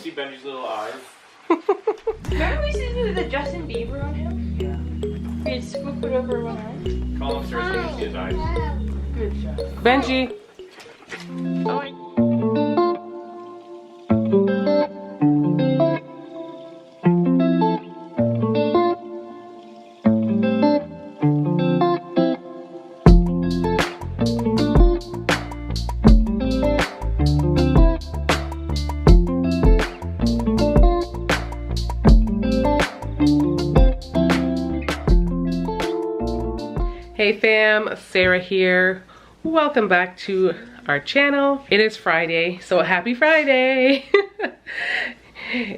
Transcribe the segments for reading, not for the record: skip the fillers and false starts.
See Benji's little eyes? Remember we used to do the Justin Bieber on him? Yeah. We'd swoop it over one eye. Call him so you can see his eyes. Good job. Benji. Hey fam, Sarah here. Welcome back to our channel. It is Friday, so happy Friday.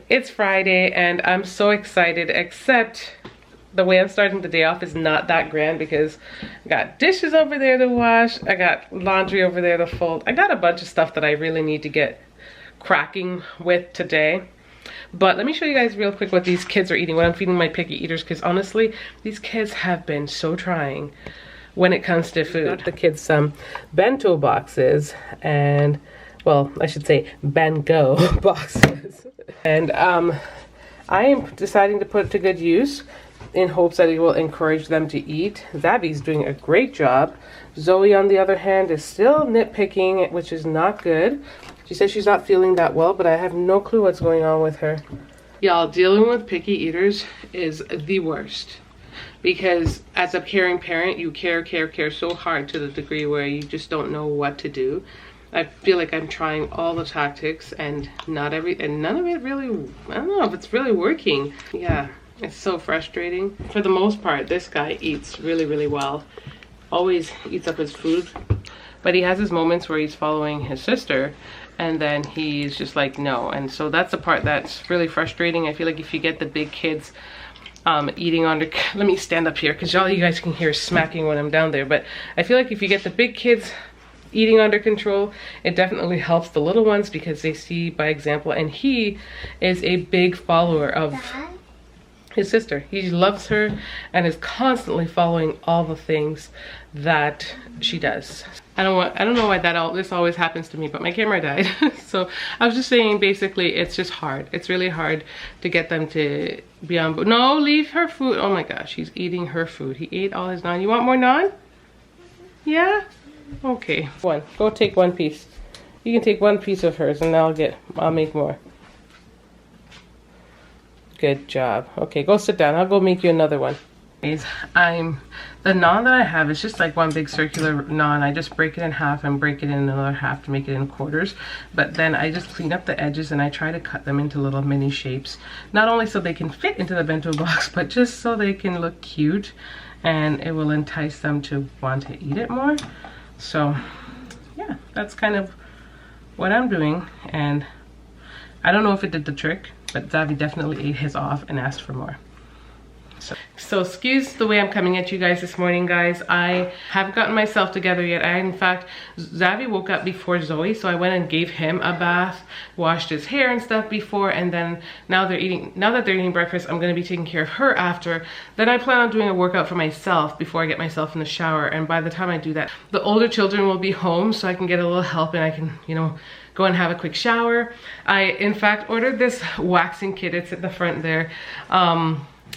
It's Friday and I'm so excited, except the way I'm starting the day off is not that grand because I got dishes over there to wash, I got laundry over there to fold. I got a bunch of stuff that I really need to get cracking with today. But let me show you guys real quick what these kids are eating, what I'm feeding my picky eaters, because honestly, these kids have been so trying when it comes to food. Got the kids some bento boxes and, well, I should say bango boxes. And I am deciding to put it to good use in hopes that it will encourage them to eat. Zavi's doing a great job. Zoe, on the other hand, is still nitpicking, which is not good. She says she's not feeling that well, but I have no clue what's going on with her. Y'all, dealing with picky eaters is the worst. Because as a caring parent, you care so hard to the degree where you just don't know what to do. I feel like I'm trying all the tactics and none of it really, I don't know if it's really working. Yeah, it's so frustrating. For the most part, this guy eats really well. Always eats up his food. But he has his moments where he's following his sister and then he's just like, no. And so that's the part that's really frustrating. I feel like if you get the big kids eating under, let me stand up here because all you guys can hear smacking when I'm down there. But I feel like if you get the big kids eating under control, it definitely helps the little ones because they see by example. And he is a big follower of his sister. He loves her and is constantly following all the things that she does. I don't know why this always happens to me, but my camera died. So I was just saying, basically, it's just hard. It's really hard to get them to be on board. No, leave her food. Oh my gosh, he's eating her food. He ate all his naan. You want more naan? Yeah? Okay. Go take one piece. You can take one piece of hers and I'll make more. Good job. Okay, go sit down. I'll go make you another one. The naan that I have is just like one big circular naan. I just break it in half and break it in another half to make it in quarters. But then I just clean up the edges and I try to cut them into little mini shapes. Not only so they can fit into the bento box, but just so they can look cute and it will entice them to want to eat it more. So yeah, that's kind of what I'm doing. And I don't know if it did the trick, but Zavi definitely ate his off and asked for more. So excuse the way I'm coming at you guys this morning, guys. I haven't gotten myself together yet. In fact, Zavi woke up before Zoe, so I went and gave him a bath, washed his hair and stuff before, and then now that they're eating breakfast, I'm gonna be taking care of her after. Then I plan on doing a workout for myself before I get myself in the shower, and by the time I do that, the older children will be home so I can get a little help and I can, you know, go and have a quick shower. I, in fact, ordered this waxing kit. It's at the front there.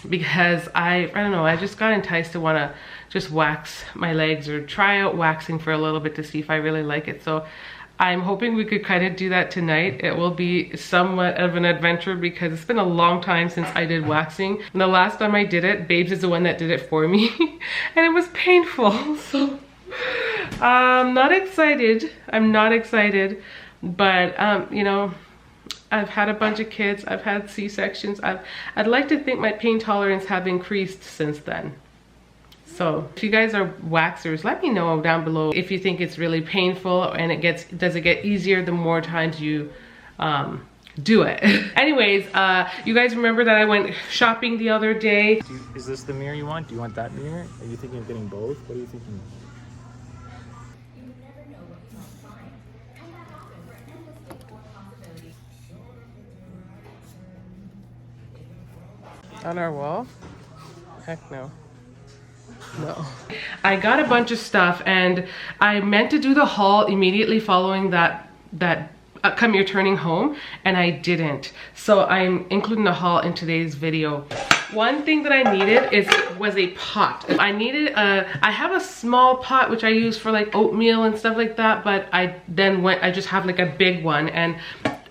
Because I don't know, I just got enticed to want to just wax my legs or try out waxing for a little bit to see if I really like it. So I'm hoping we could kind of do that tonight. It will be somewhat of an adventure because it's been a long time since I did waxing. And the last time I did it, Babes is the one that did it for me. And it was painful. So I'm not excited. I'm not excited. But, you know, I've had a bunch of kids, I've had C-sections. I'd like to think my pain tolerance have increased since then. So if you guys are waxers, let me know down below if you think it's really painful and does it get easier the more times you do it. Anyways, you guys remember that I went shopping the other day. Is this the mirror you want? Do you want that mirror? Are you thinking of getting both? What are you thinking? On our wall? Heck no. No. I got a bunch of stuff and I meant to do the haul immediately following that come you're turning home, and I didn't. So I'm including a haul in today's video. One thing that I needed was a pot. I have a small pot which I use for like oatmeal and stuff like that, but I just have like a big one, and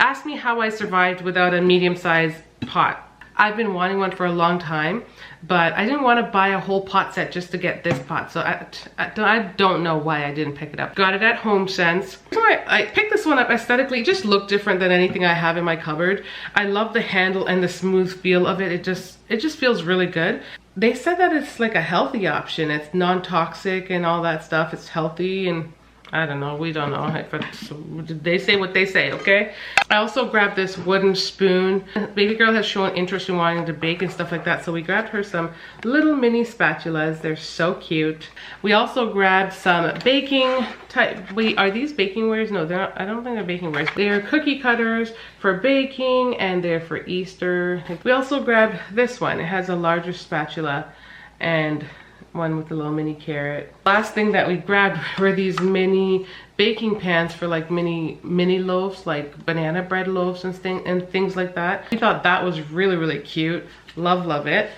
ask me how I survived without a medium-sized pot. I've been wanting one for a long time, but I didn't want to buy a whole pot set just to get this pot. So I don't know why I didn't pick it up. Got it at HomeSense. So I picked this one up aesthetically. It just looked different than anything I have in my cupboard. I love the handle and the smooth feel of it. It just feels really good. They said that it's like a healthy option. It's non-toxic and all that stuff. It's healthy, and I don't know, we don't know. They say what they say, okay? I also grabbed this wooden spoon. Baby girl has shown interest in wanting to bake and stuff like that, so we grabbed her some little mini spatulas. They're so cute. We also grabbed some baking type, wait, are these baking wares? No, they're not, I don't think they're baking wares. They're cookie cutters for baking, and they're for Easter. We also grabbed this one. It has a larger spatula and one with a little mini carrot. Last thing that we grabbed were these mini baking pans for like mini loaves, like banana bread loaves and things like that. We thought that was really cute. Love it.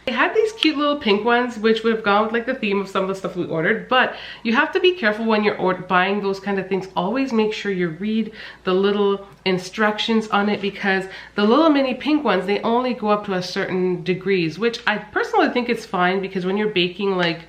They had these cute little pink ones, which would have gone with like the theme of some of the stuff we ordered, but you have to be careful when you're buying those kind of things. Always make sure you read the little instructions on it, because the little mini pink ones, they only go up to a certain degrees, which I personally think it's fine, because when you're baking like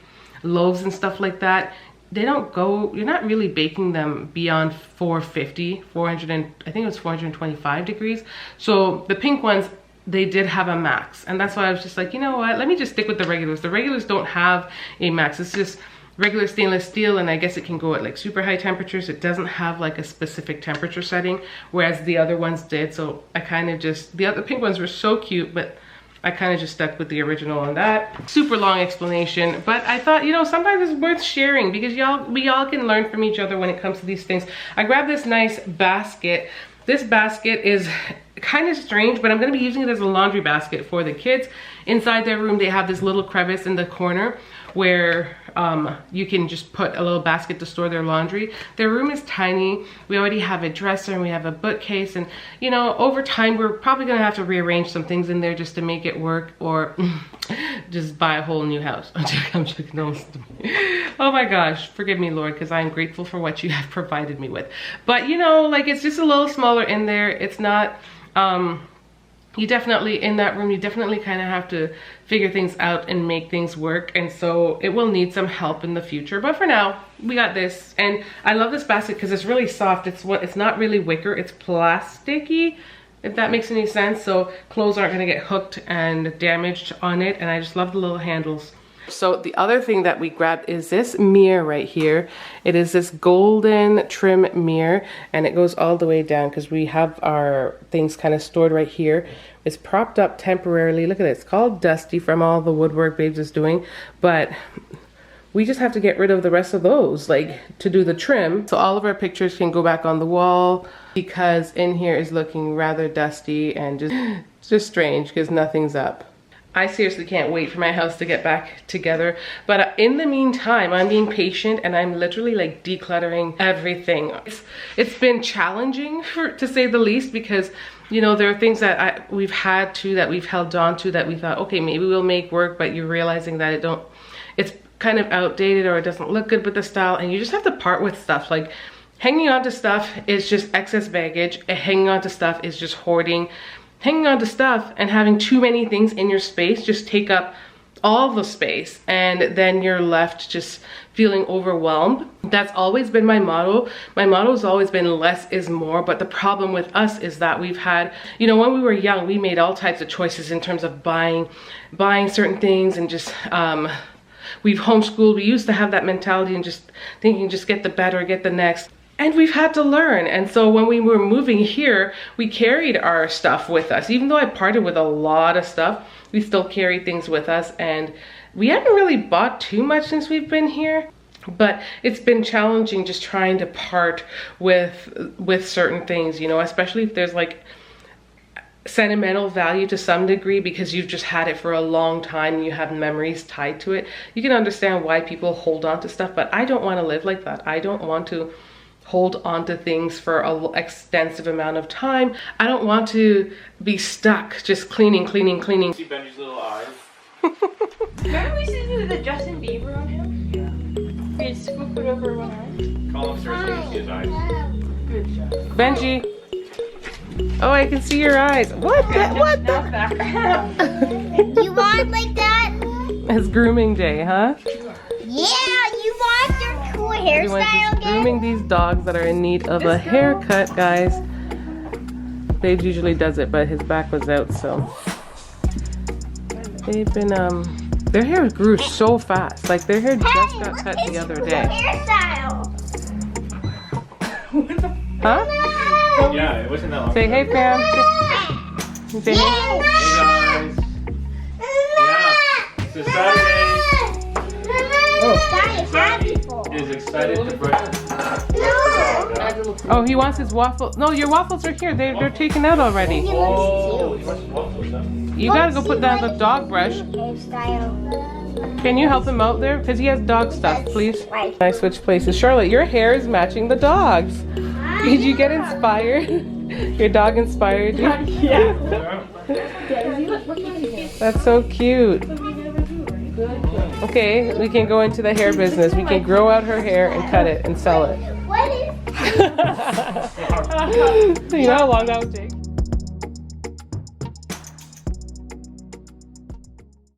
loaves and stuff like that, they don't go, you're not really baking them beyond 450, 400, and I think it was 425 degrees. So the pink ones, they did have a max, and that's why I was just like, you know what, let me just stick with the regulars. The regulars don't have a max. It's just regular stainless steel, and I guess it can go at like super high temperatures. It doesn't have like a specific temperature setting, whereas the other ones did. So I kind of just, the other pink ones were so cute, but I kind of just stuck with the original on that. Super long explanation, but I thought, you know, sometimes it's worth sharing, because we all can learn from each other when it comes to these things. I grabbed this nice basket. This basket is kind of strange, but I'm going to be using it as a laundry basket for the kids. Inside their room, they have this little crevice in the corner where you can just put a little basket to store their laundry. Their room is tiny. We already have a dresser and we have a bookcase, and you know, over time we're probably gonna have to rearrange some things in there just to make it work, or just buy a whole new house. I'm joking. Oh my gosh, forgive me, Lord, because I am grateful for what you have provided me with. But you know, like, it's just a little smaller in there. It's not you definitely, in that room, you definitely kind of have to figure things out and make things work, and so it will need some help in the future. But for now, we got this, and I love this basket because it's really soft. It's not really wicker, it's plasticky, if that makes any sense, so clothes aren't going to get hooked and damaged on it, and I just love the little handles. So the other thing that we grabbed is this mirror right here. It is this golden trim mirror, and it goes all the way down because we have our things kind of stored right here. It's propped up temporarily. Look at it. It's called Dusty from all the woodwork Babes is doing, but we just have to get rid of the rest of those, like, to do the trim. So all of our pictures can go back on the wall, because in here is looking rather dusty and just strange because nothing's up. I seriously can't wait for my house to get back together. But in the meantime, I'm being patient, and I'm literally like decluttering everything. It's been challenging, to say the least, because you know, there are things that we've held on to that we thought, okay, maybe we'll make work, but you're realizing that it's kind of outdated, or it doesn't look good with the style, and you just have to part with stuff. Like, hanging on to stuff is just excess baggage. Hanging on to stuff is just hoarding. Hanging on to stuff and having too many things in your space just take up all the space, and then you're left just feeling overwhelmed. That's always been my motto. My motto has always been less is more, but the problem with us is that we've had, you know, when we were young, we made all types of choices in terms of buying certain things, and just we've homeschooled. We used to have that mentality and just thinking, just get the better, get the next. And we've had to learn. And so when we were moving here, we carried our stuff with us. Even though I parted with a lot of stuff, we still carried things with us. And we haven't really bought too much since we've been here. But it's been challenging just trying to part with certain things, you know, especially if there's like sentimental value to some degree, because you've just had it for a long time and you have memories tied to it. You can understand why people hold on to stuff, but I don't want to live like that. I don't want to hold on to things for an extensive amount of time. I don't want to be stuck just cleaning. See Benji's little eyes? Remember we used to do the Justin Bieber on him? Yeah. We'd swoop it over one eye. Call him sir so you can see his eyes. Good job. Benji. Oh, I can see your eyes. What the? What Now the? back. You want like that? It's grooming day, huh? Yeah, you want your cool Everyone's hairstyle just again? grooming these dogs that are in need of a haircut, guys. Dave usually does it, but his back was out, so they've been their hair grew so fast. Like their hair just Hey, got look cut at the other cool day. hairstyle. Huh? Yeah, it wasn't that long Say ago. hey, fam. Say hey. Hey guys. Yeah, it's a Saturday. Is excited to brush. Oh, he wants his waffle. No, your waffles are here. They're taken out already. Oh, he wants waffles, huh? You gotta go put down the dog brush. Hairstyle. Can you help him out there? Because he has dog stuff, please. Right. I switch places. Charlotte, your hair is matching the dog's. Did you get inspired? Your dog inspired you? Yeah. That's so cute. Okay, we can go into the hair business. We can grow out her hair and cut it and sell it. What is You know how long that would take?